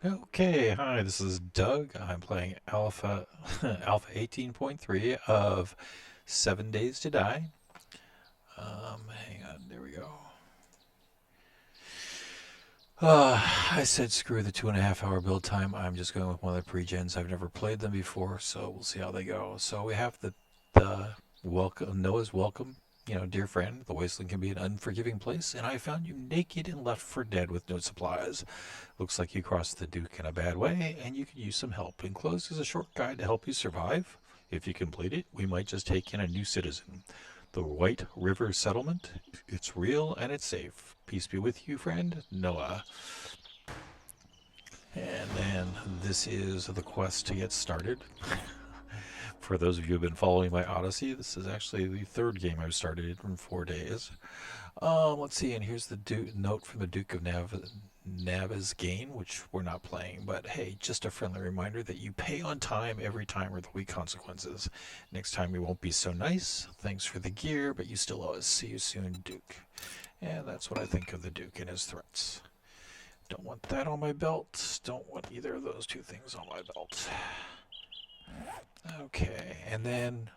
Okay, hi, this is Doug. I'm playing Alpha 18.3 of 7 Days to Die. Hang on, there we go. I said screw the 2.5 hour build time. I'm just going with one of the pre-gens. I've never played them before, so we'll see how they go. So we have the welcome, Noah's welcome. Dear friend, the wasteland can be an unforgiving place, and I found you naked and left for dead with no supplies. Looks like you crossed the Duke in a bad way, and you could use some help. Enclosed is a short guide to help you survive. If you complete it, we might just take in a new citizen. The White River Settlement. It's real and it's safe. Peace be with you, friend, Noah. And then this is the quest to get started. For those of you who have been following my Odyssey, this is actually the third game I've started in 4 days. Let's see, and here's the note from the Duke of Navis Gain, which we're not playing, but hey, just a friendly reminder that you pay on time every time or there'll be consequences. Next time we won't be so nice. Thanks for the gear, but you still owe us. See you soon, Duke. And that's what I think of the Duke and his threats. Don't want that on my belt. Don't want either of those two things on my belt. Okay, and then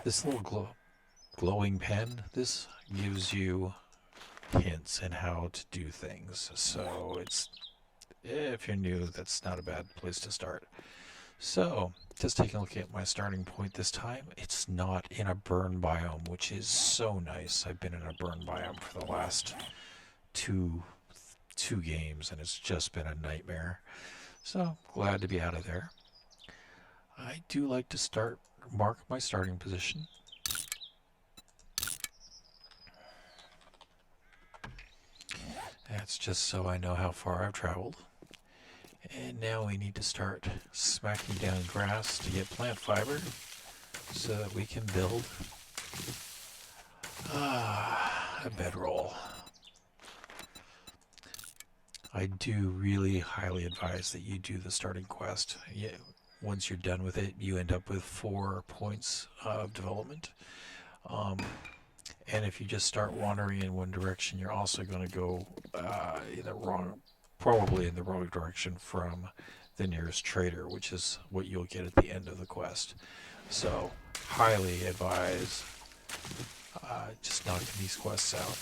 this little glowing pen, this gives you hints and how to do things. So it's, if you're new, that's not a bad place to start. So just taking a look at my starting point this time, it's not in a burn biome, which is so nice. I've been in a burn biome for the last two games, and it's just been a nightmare. So glad to be out of there. I do like to mark my starting position. That's just so I know how far I've traveled. And now we need to start smacking down grass to get plant fiber so that we can build a bedroll. I do really highly advise that you do the starting quest. Once you're done with it, you end up with 4 points of development. And if you just start wandering in one direction, you're also going to go probably in the wrong direction from the nearest trader, which is what you'll get at the end of the quest. So, highly advise just knocking these quests out.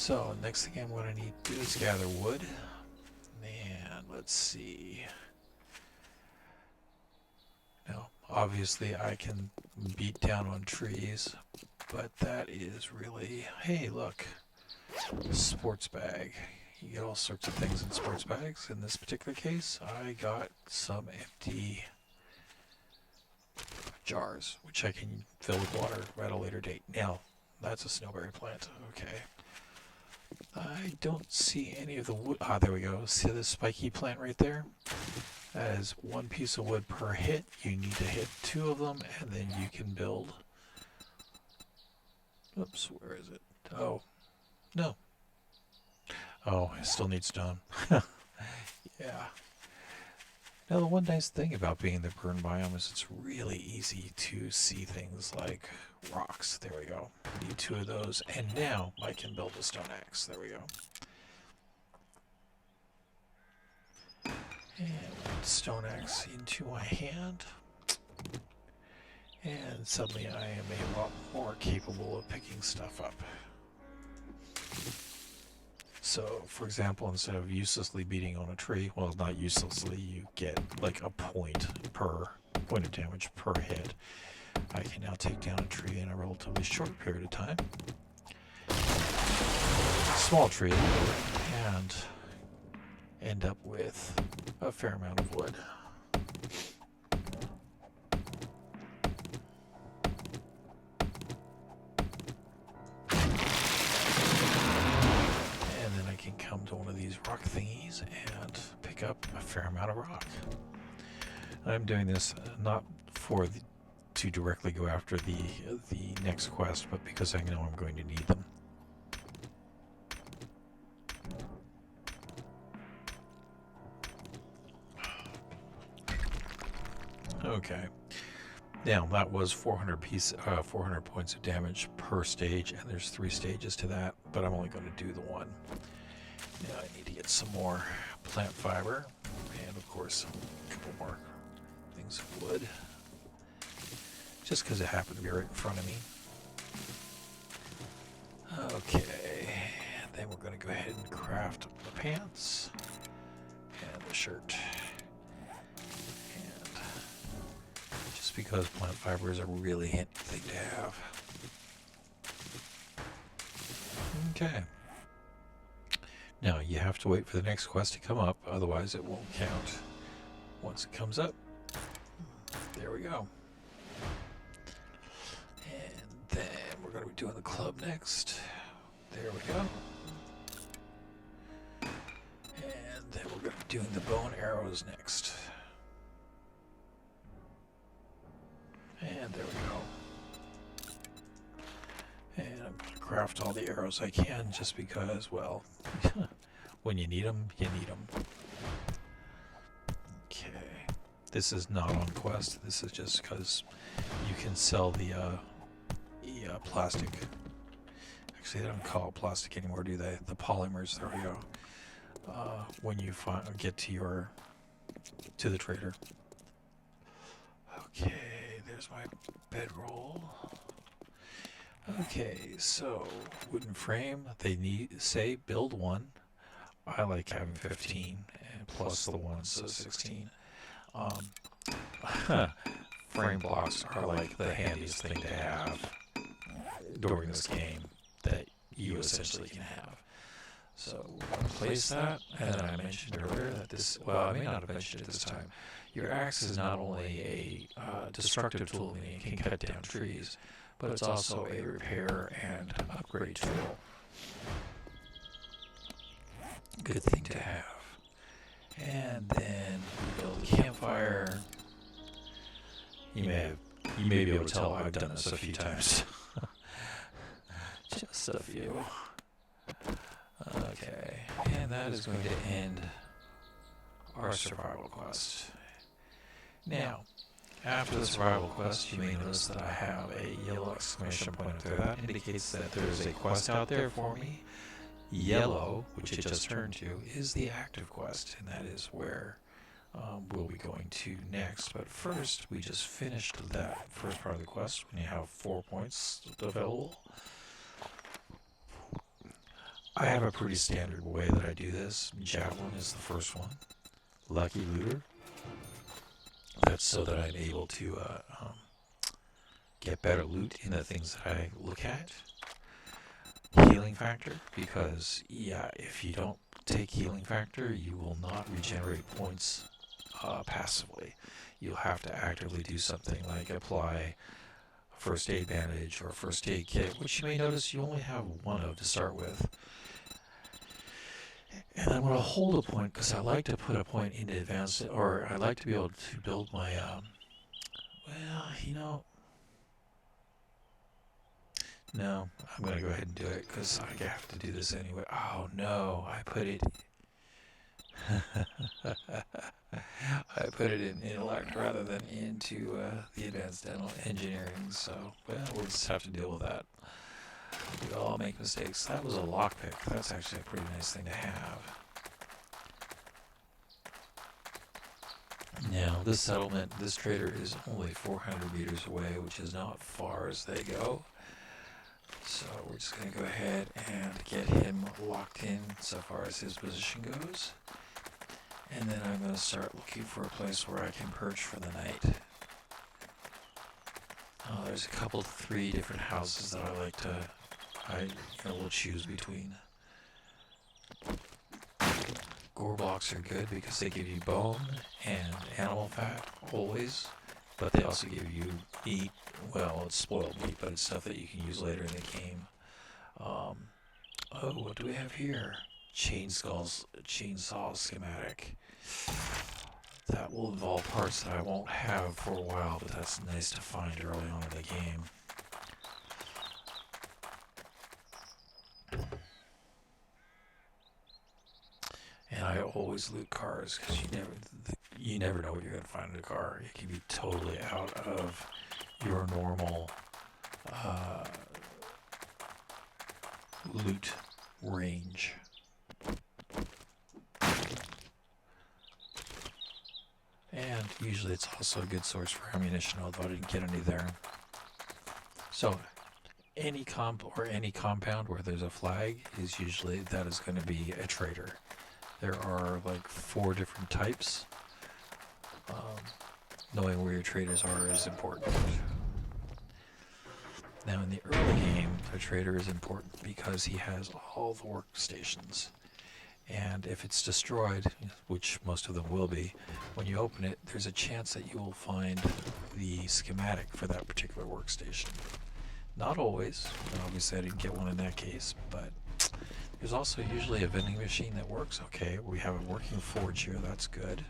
So, next thing I'm going to need to do is gather wood. And let's see. Now, obviously, I can beat down on trees, but that is really, hey, look, sports bag. You get all sorts of things in sports bags. In this particular case, I got some empty jars, which I can fill with water at a later date. Now, that's a snowberry plant. Okay. I don't see any of the wood. Ah, there we go. See this spiky plant right there? That is 1 piece of wood per hit. You need to hit 2 of them, and then you can build. Oops, where is it? Oh, no. Oh, I still need stone. Yeah. Now, the one nice thing about being in the burn biome is it's really easy to see things like rocks. There we go. Need 2 of those, and now I can build a stone axe. There we go. And stone axe into my hand. And suddenly I am a lot more capable of picking stuff up. So, for example, instead of uselessly beating on a tree, well, not uselessly, you get like a point of damage per hit. I can now take down a tree in a relatively short period of time. Small tree, and end up with a fair amount of wood. Come to one of these rock thingies and pick up a fair amount of rock. I'm doing this not to directly go after the next quest, but because I know I'm going to need them. Okay. Now that was 400 points of damage per stage, and there's 3 stages to that, but I'm only going to do the one. Now I need to get some more plant fiber, and of course, a couple more things of wood. Just because it happened to be right in front of me. Okay, then we're going to go ahead and craft the pants and the shirt. And just because plant fiber is a really handy thing to have. Okay. Now you have to wait for the next quest to come up, otherwise it won't count. Once it comes up, there we go. And then we're going to be doing the club next. There we go. And then we're going to be doing the bow and arrows next. And there we go. And I'm going to craft all the arrows I can just because, well, when you need them, you need them. Okay. This is not on quest. This is just because you can sell the plastic. Actually, they don't call it plastic anymore, do they? The polymers. There we go. When you get to the trader. Okay, there's my bedroll. Okay, so wooden frame. They say build one. I like having 15 and plus the one, so 16. Frame blocks are like the handiest thing to have during this game that you essentially can have. So we'll place that, and then I mentioned earlier that this, well, I may not have mentioned it this time, your axe is not only a destructive tool, meaning it can cut down trees, but it's also a repair and upgrade tool. Good thing to have. And then we build a campfire. You may be able to tell I've done this a few times. Just a few. Okay, and that is going to end our survival quest. Now, after the survival quest, you may notice that I have a yellow exclamation point up there. That indicates that there is a quest out there for me. Yellow, which it just turned to, is the active quest, and that is where we'll be going to next. But first, we just finished that first part of the quest when you have 4 points available. I have a pretty standard way that I do this. Javelin is the first one. Lucky Looter. That's so that I'm able to get better loot in the things that I look at. Healing Factor, because, yeah, if you don't take Healing Factor, you will not regenerate points passively. You'll have to actively do something like apply a first aid bandage or first aid kit, which you may notice you only have one of to start with. And I'm going to hold a point because I like to put a point into advanced, or I like to be able to build my, well, you know, no, I'm going to go ahead and do it because I have to do this anyway. Oh no, I put it I put it in intellect rather than into the advanced dental engineering, so, well, we'll just have to deal with that. We all make mistakes. That was a lockpick. That's actually a pretty nice thing to have. Now, this settlement, this trader is only 400 meters away, which is not far as they go. So we're just going to go ahead and get him locked in so far as his position goes. And then I'm going to start looking for a place where I can perch for the night. There's a couple, 3 different houses that I like to, will choose between. Gore blocks are good because they give you bone and animal fat, always. But they also give you meat. Well, it's spoiled meat, but it's stuff that you can use later in the game. Oh, what do we have here? Chainsaw schematic. That will involve parts that I won't have for a while, but that's nice to find early on in the game. And I always loot cars because you never know what you're going to find in a car. It can be totally out of your normal loot range. And usually it's also a good source for ammunition, although I didn't get any there. So any any compound where there's a flag is usually, that is going to be a trader. There are like 4 different types. Knowing where your traders are is important. Now in the early game, a trader is important because he has all the workstations. And if it's destroyed, which most of them will be, when you open it, there's a chance that you will find the schematic for that particular workstation. Not always. Obviously I didn't get one in that case, but there's also usually a vending machine that works. Okay, we have a working forge here, that's good.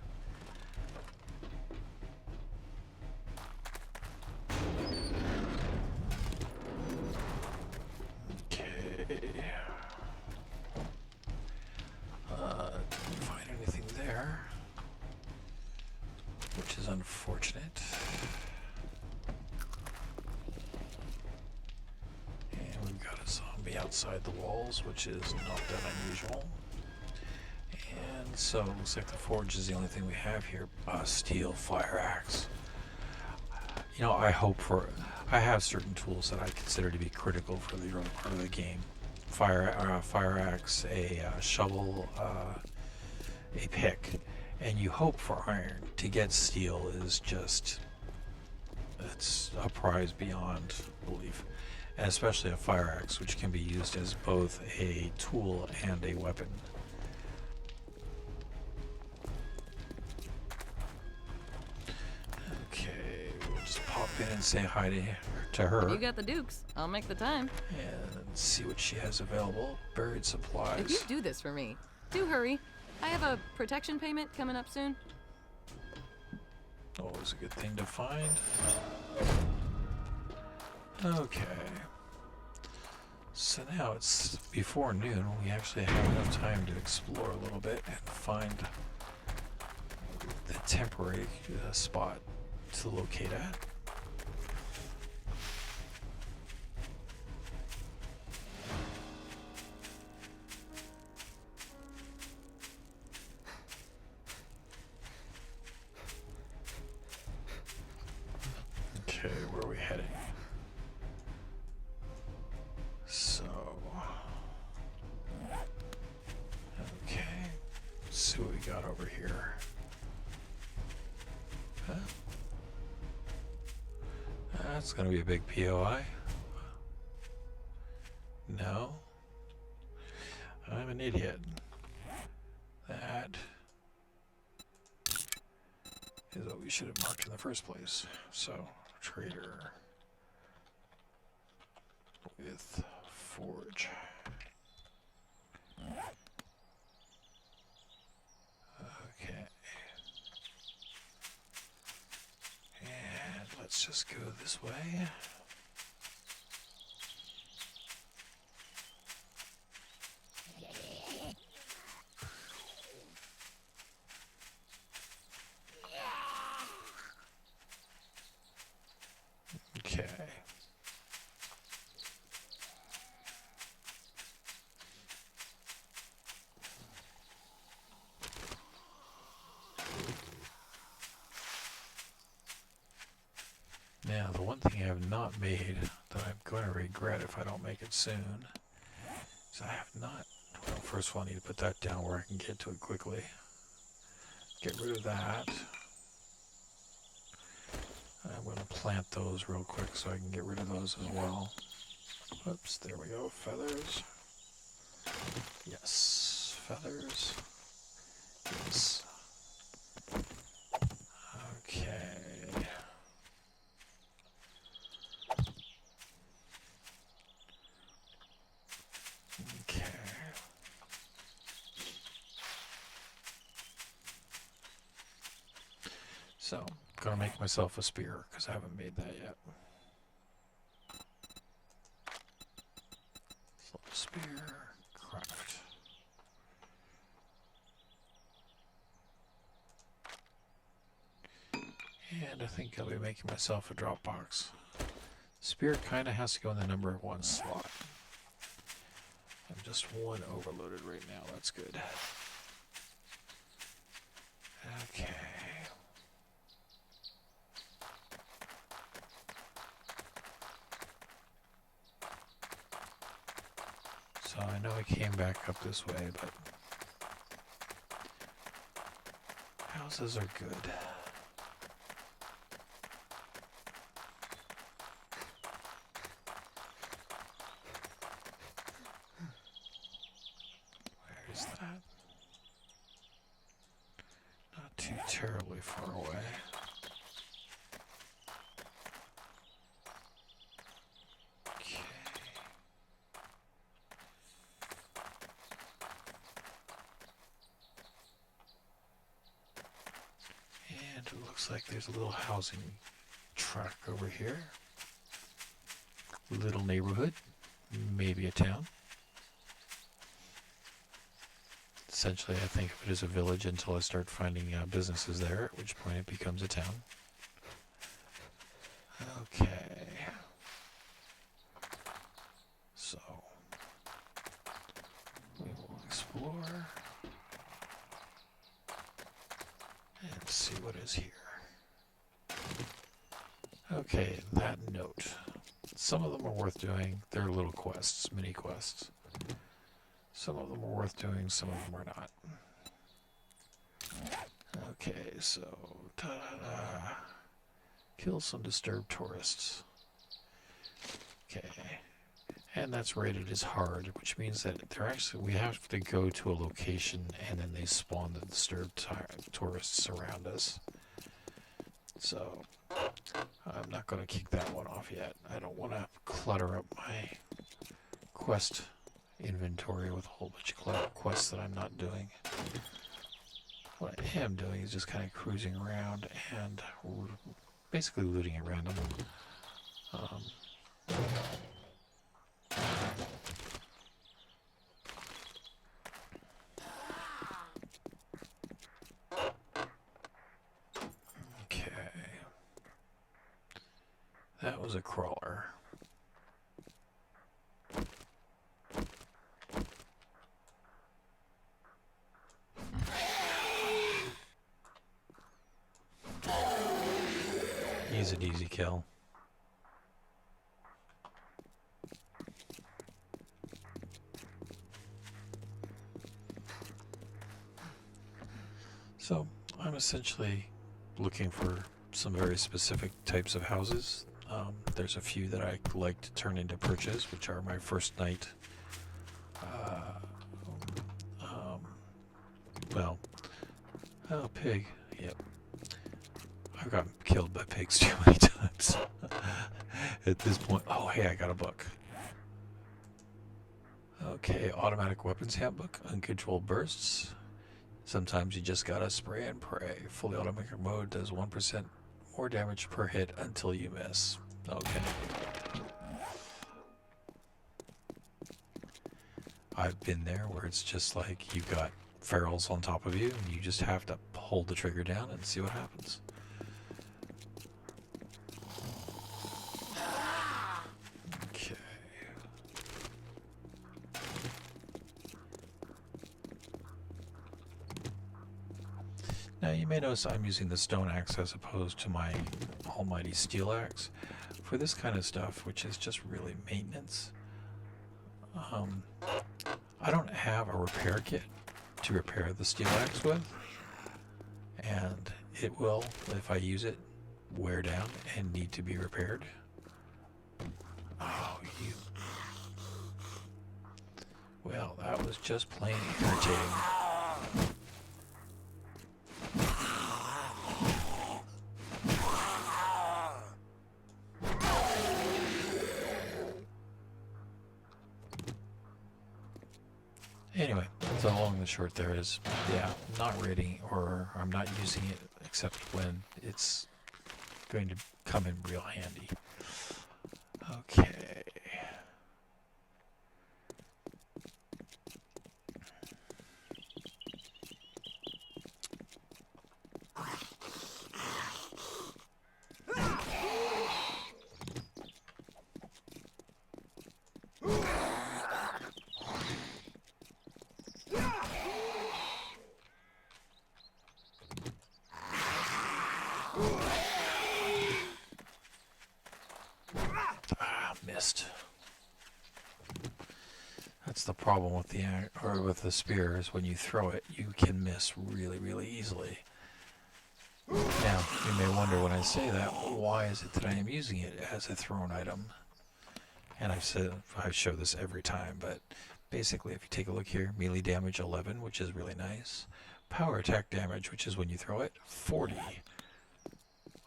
Didn't find anything there, which is unfortunate. And we've got a zombie outside the walls, which is not that unusual. And so it looks like the forge is the only thing we have here. A steel fire axe. You know, I have certain tools that I consider to be critical for the early part of the game. Fire axe, a shovel, a pick, and you hope for iron. To get steel is just, it's a prize beyond belief. And especially a fire axe, which can be used as both a tool and a weapon. Okay, we'll just pop in and say hi to her. You got the dukes. I'll make the time. And see what she has available. Buried supplies. If you do this for me, do hurry. I have a protection payment coming up soon. Always a good thing to find. Okay. So now it's before noon. We actually have enough time to explore a little bit and find the temporary spot to locate at. Okay, where are we heading? So, okay, let's see what we got over here. Huh? That's gonna be a big POI. No, I'm an idiot. That is what we should have marked in the first place. So, trader with forge. Okay. And let's just go this way. Okay. Now, the one thing I have not made that I'm going to regret if I don't make it soon is I have not. Well, first of all, I need to put that down where I can get to it quickly. Get rid of that. I'm going to plant those real quick so I can get rid of those as well. Oops, there we go. Feathers. Yes, feathers. Yes. Okay. Okay. So, I'm gonna make myself a spear because I haven't made that yet. So, spear, craft. And I think I'll be making myself a drop box. Spear kind of has to go in the number 1 slot. I'm just 1 overloaded right now. That's good. Okay. I came back up this way, but houses are good. Where's that? Not too terribly far away. Okay. And it looks like there's a little housing tract over here. Little neighborhood, maybe a town. Essentially, I think of it as a village until I start finding businesses there, at which point it becomes a town. Okay. So, we will explore and see what is here. Okay, that note. Some of them are worth doing. They're little quests, mini quests. Some of them are worth doing, some of them are not. Okay, so ta-da-da. Kill some disturbed tourists. Okay. And that's rated as hard, which means that they're actually we have to go to a location and then they spawn the disturbed tourists around us. So I'm not going to kick that one off yet. I don't want to clutter up my quest inventory with a whole bunch of quests that I'm not doing. What I am doing is just kind of cruising around and basically looting at random. Okay. That was a crawler. He's an easy kill. So, I'm essentially looking for some very specific types of houses. There's a few that I like to turn into perches, which are my first night. Oh, pig. Yep. I've gotten killed by pigs too many times. At this point, oh hey, I got a book. Okay, automatic weapons handbook, uncontrolled bursts. Sometimes you just gotta spray and pray. Fully automatic mode does 1% more damage per hit until you miss. Okay. I've been there where it's just like you've got ferals on top of you and you just have to hold the trigger down and see what happens. Okay. Now you may notice I'm using the stone axe as opposed to my almighty steel axe for this kind of stuff, which is just really maintenance. I don't have a repair kit to repair the steel axe with, and it will, if I use it, wear down and need to be repaired. Oh, you. Well, that was just plain irritating. Anyway, the long and the short there is, yeah, not raiding, or I'm not using it except when it's going to come in real handy. Okay. that's the problem with with the spear is when you throw it, you can miss really, really easily. Now, you may wonder when I say that, why is it that I am using it as a thrown item? And I show this every time, but basically if you take a look here, melee damage 11, which is really nice. Power attack damage, which is when you throw it, 40.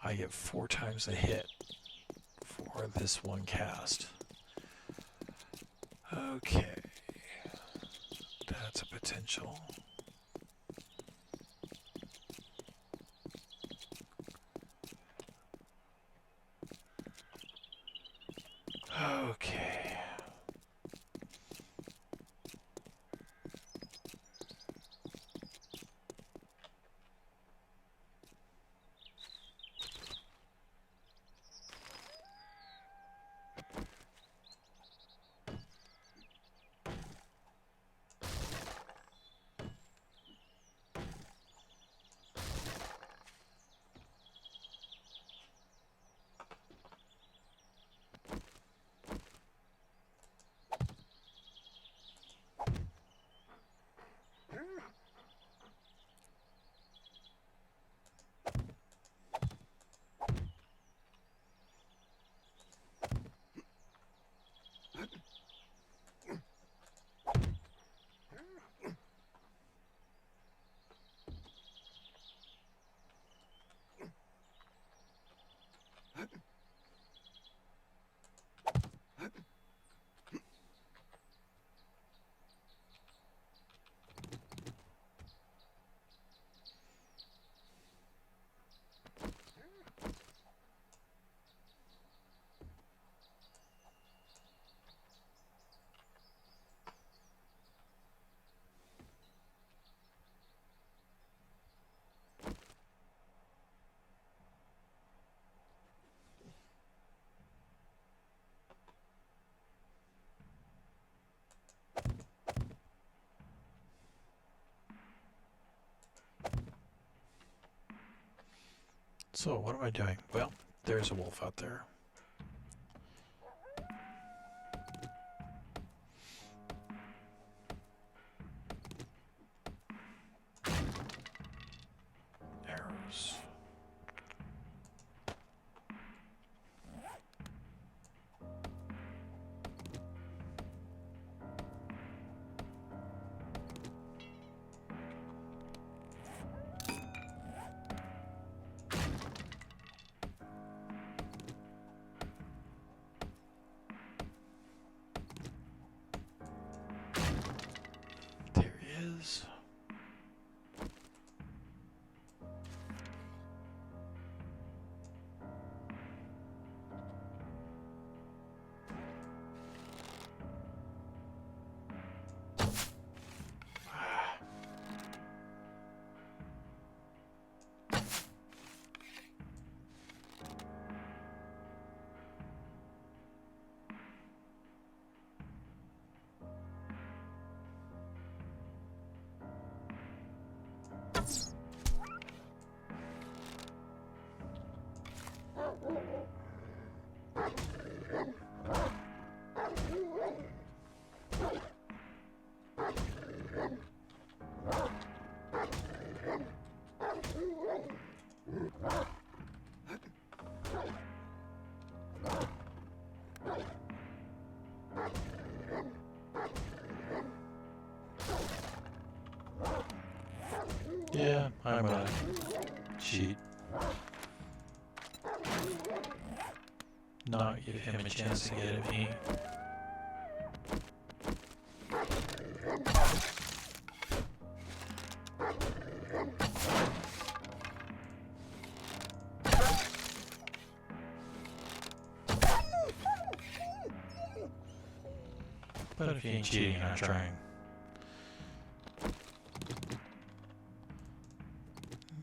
I get 4 times the hit for this one cast. Okay. That's a potential. Okay. So, what am I doing? Well, there's a wolf out there. Arrows. There he is. Yeah, I'm gonna cheat. Not give him a chance to get at me. But if you ain't cheating, you're not trying.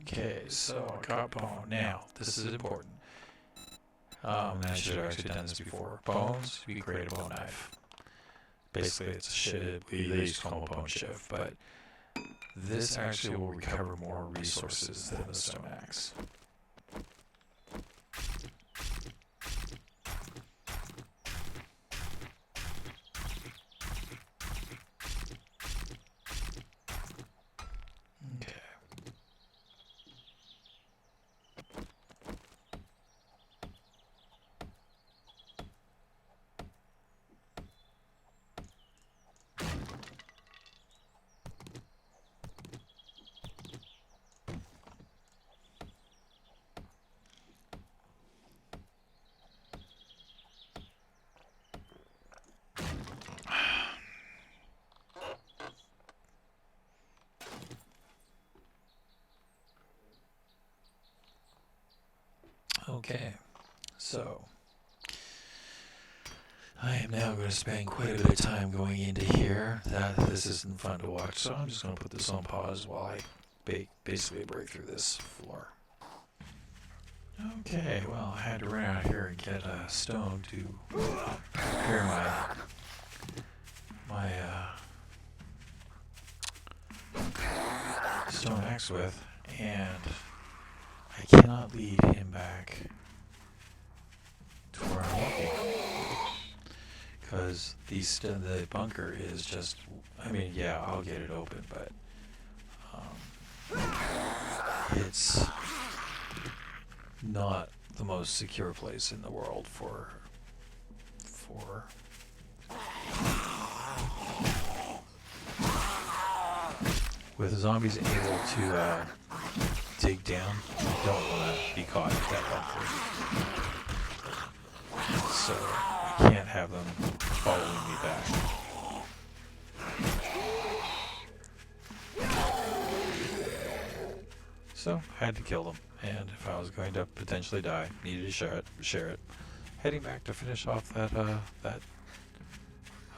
Okay, so I got bone. Now, this is important. I should have actually done this before. Bones, we create a bone knife. Basically, it's a shiv. They used to call them a bone shiv, but this actually will recover more resources than the stone axe. Okay, so I am now going to spend quite a bit of time going into here. This isn't fun to watch, so I'm just going to put this on pause while I basically break through this floor. Okay, well, I had to run out here and get a stone to repair my stone axe with, and I cannot lead him back to where I'm walking. Because the bunker is just, I mean, yeah, I'll get it open, but it's not the most secure place in the world for with the zombies able to dig down. You don't want to be caught in that bunker, so I can't have them following me back. So I had to kill them, and if I was going to potentially die, needed to share it. Heading back to finish off that.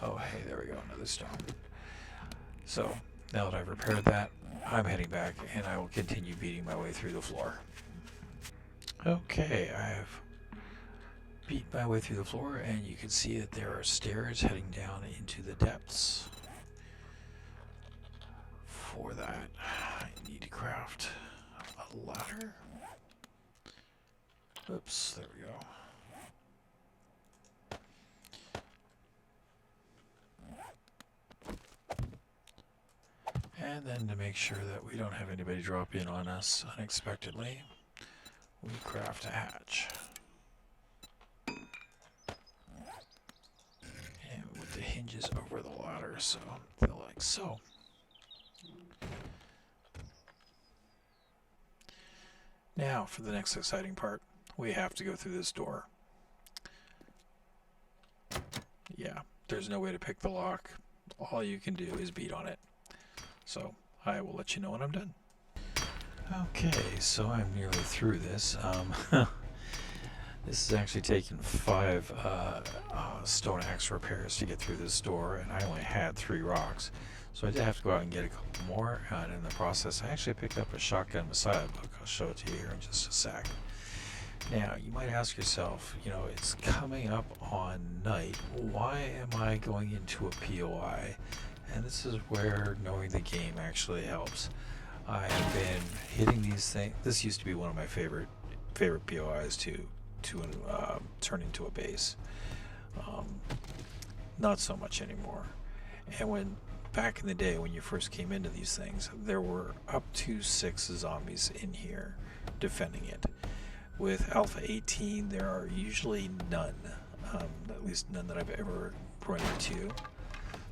Oh, hey, there we go, another stone. So now that I've repaired that, I'm heading back, and I will continue beating my way through the floor. Okay, I have beat my way through the floor, and you can see that there are stairs heading down into the depths. For that, I need to craft a ladder. Oops, there we go. And then to make sure that we don't have anybody drop in on us unexpectedly, we craft a hatch. And with the hinges over the ladder, so they're like so. Now for the next exciting part, we have to go through this door. Yeah, there's no way to pick the lock. All you can do is beat on it. So I will let you know when I'm done. Okay, so I'm nearly through this. This has actually taken 5 stone axe repairs to get through this door, and I only had 3 rocks. So I did have to go out and get a couple more, and in the process I actually picked up a Shotgun Messiah book. I'll show it to you here in just a sec. Now, you might ask yourself, you know, it's coming up on night. Why am I going into a POI? And this is where knowing the game actually helps. I've been hitting these things. This used to be one of my favorite POIs to turn into a base. Not so much anymore. And back in the day when you first came into these things, there were up to 6 zombies in here defending it. With Alpha 18, there are usually none, at least none that I've ever run into.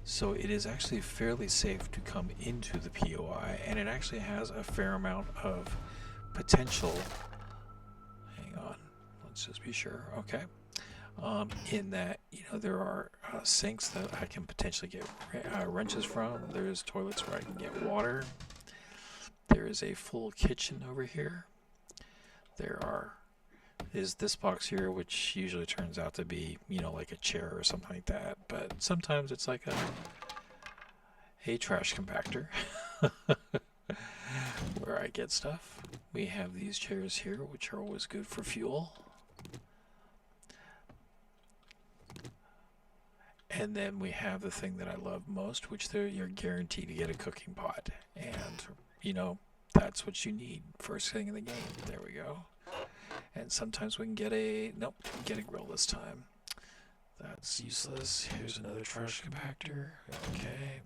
So it is actually fairly safe to come into the POI, and it actually has a fair amount of potential. Hang on, let's just be sure. Okay. In that, you know, there are sinks that I can potentially get wrenches from. There's toilets where I can get water. There is a full kitchen over here. Is this box here, which usually turns out to be, you know, like a chair or something like that, but sometimes it's like a trash compactor where I get stuff. We have these chairs here, which are always good for fuel. And then we have the thing that I love most, which you're guaranteed to get a cooking pot. And, you know, that's what you need first thing in the game. There we go. And sometimes we can get nope, get a grill this time. That's useless. Here's another trash compactor. Okay.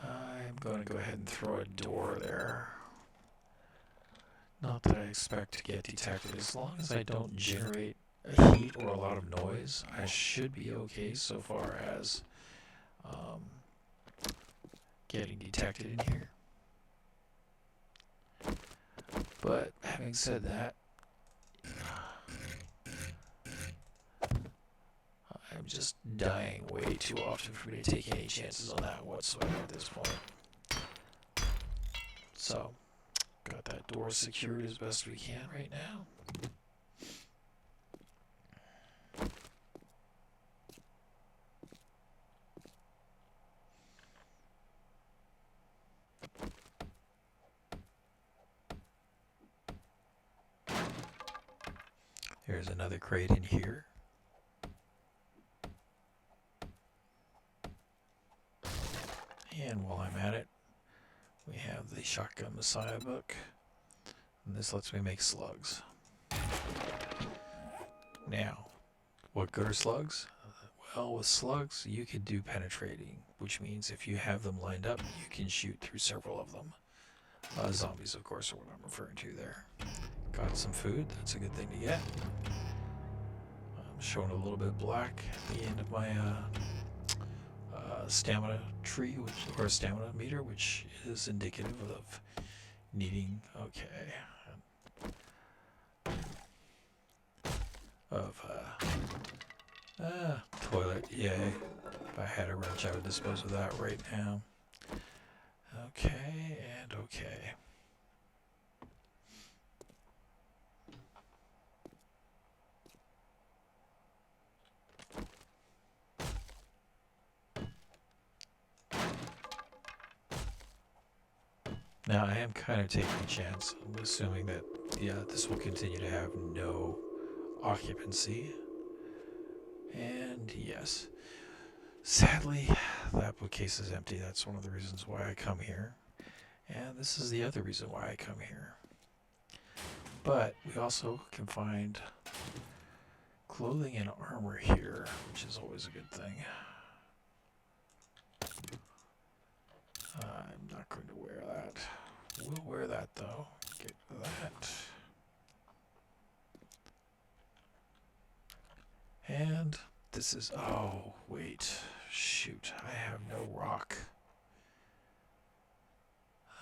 I'm going to go ahead and throw a door there. Not that I expect to get detected. As long as I don't generate a heat or a lot of noise, I should be okay so far as getting detected in here. But having said that, I'm just dying way too often for me to take any chances on that whatsoever at this point. So, Got that door secured as best we can right now. There's another crate in here. And while I'm at it, we have the Shotgun Messiah book. And this lets me make slugs. Now, what good are slugs? Well, with slugs, you could do penetrating, which means if you have them lined up, you can shoot through several of them. Zombies, of course, are what I'm referring to there. Got some food. That's a good thing to get. I'm showing a little bit of black at the end of my stamina tree, or stamina meter, which is indicative of needing, toilet, yay. If I had a wrench, I would dispose of that right now. Okay, and okay. Now, I am kind of taking a chance. I'm assuming that, this will continue to have no occupancy. And yes, sadly, that bookcase is empty. That's one of the reasons why I come here. And this is the other reason why I come here. But we also can find clothing and armor here, which is always a good thing. I'm not going to wear that. We'll wear that though. Get that. And this is, oh, wait, shoot, I have no rock.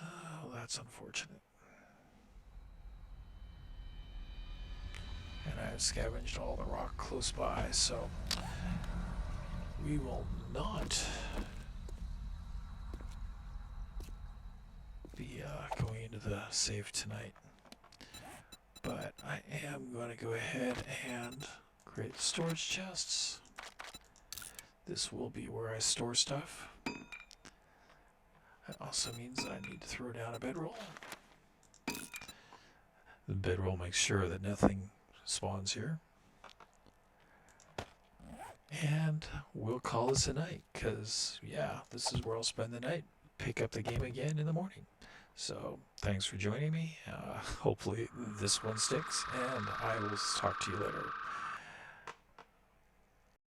Oh, that's unfortunate. And I've scavenged all the rock close by, so we will not be going into the safe tonight. But I am going to go ahead and create storage chests. This will be where I store stuff. That also means that I need to throw down a bedroll. The bedroll makes sure that nothing spawns here. And we'll call this a night, because, yeah, this is where I'll spend the night. Pick up the game again in the morning. So, thanks for joining me. Hopefully this one sticks, and I will talk to you later.